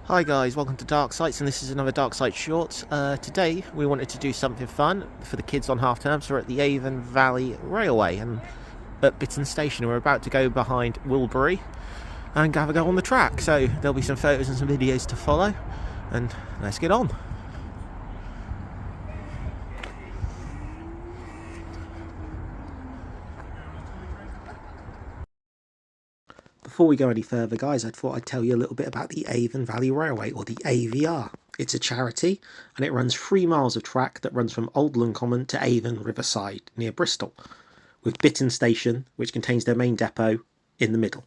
Hi guys, welcome to Dark Sights, and this is another Dark Sight short. Today we wanted to do something fun for the kids on half term, so we're at the Avon Valley Railway and at Bitton Station. We're about to go behind Wimblebury and have a go on the track, so there'll be some photos and some videos to follow, and let's get on. Before we go any further, guys, I thought I'd tell you a little bit about the Avon Valley Railway, or the AVR. It's a charity, and it runs 3 miles of track that runs from Oldland Common to Avon Riverside, near Bristol, with Bitton Station, which contains their main depot, in the middle.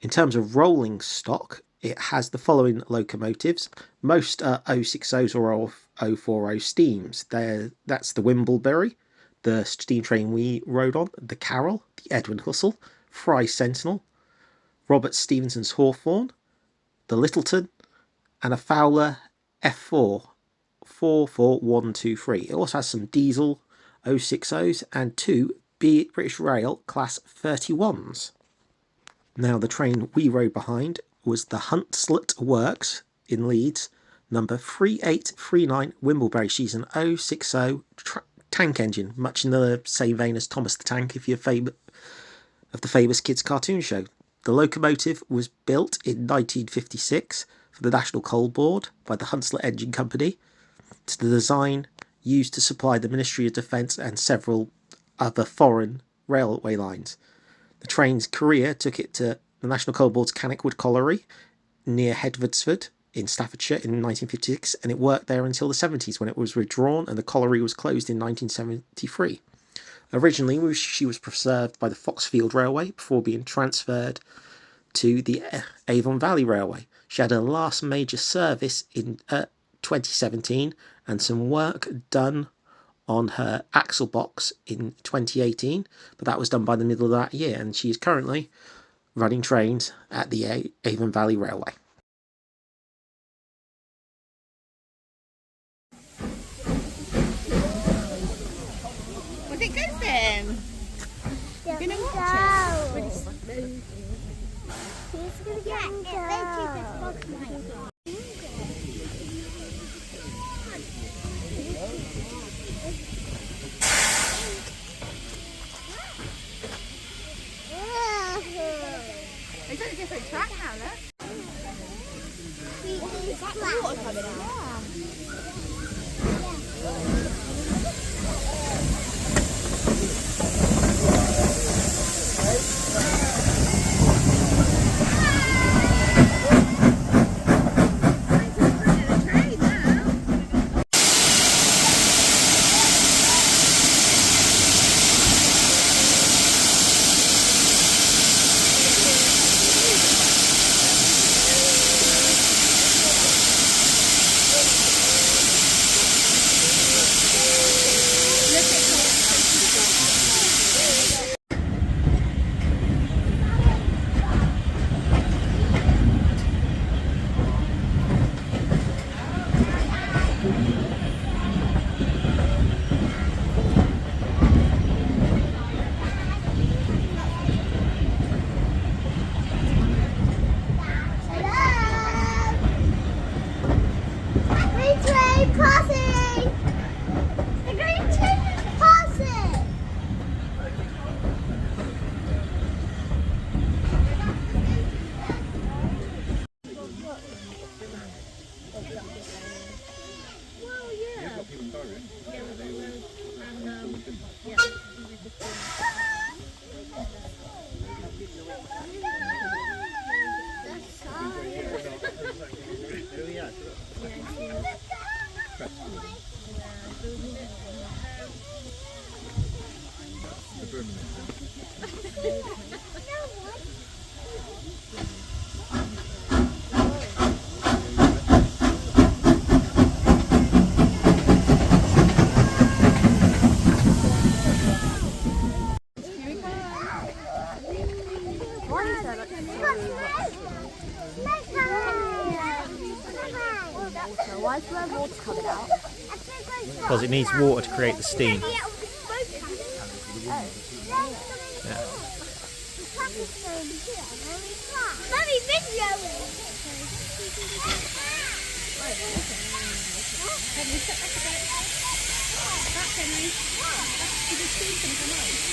In terms of rolling stock, it has the following locomotives. Most are 060s or 040 steams. That's the Wimblebury, the steam train we rode on, the Carroll, the Edwin Hustle, Fry Sentinel, Robert Stevenson's Hawthorne, the Littleton, and a Fowler F4 44123. It also has some diesel 060s and 2 British Rail Class 31s. Now, the train we rode behind was the Hunslet Works in Leeds, number 3839 Wimblebury. She's an 060 tank engine, much in the same vein as Thomas the Tank, if you're of the famous kids cartoon show. The locomotive was built in 1956 for the National Coal Board by the Hunslet Engine Company. It's the design used to supply the Ministry of Defence and several other foreign railway lines. The train's career took it to the National Coal Board's Cannockwood Colliery near Hedfordsford in Staffordshire in 1956, and it worked there until the 70s when it was withdrawn and the colliery was closed in 1973. Originally, she was preserved by the Foxfield Railway before being transferred to the Avon Valley Railway. She had her last major service in 2017 and some work done on her axle box in 2018, but that was done by the middle of that year, and she is currently running trains at the Avon Valley Railway. Was it good then? You're going to watch it? He's going to get me It's on a different track now, look. Is that the water coming out? Why is there water coming out? Because it needs water to create the steam. Mummy, video! Henry, step back a bit. Back, Henry. Is it steeping for night?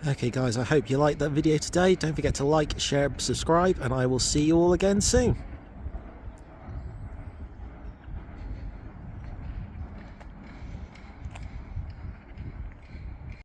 Okay guys, I hope you liked that video today. Don't forget to like, share, subscribe, and I will see you all again soon.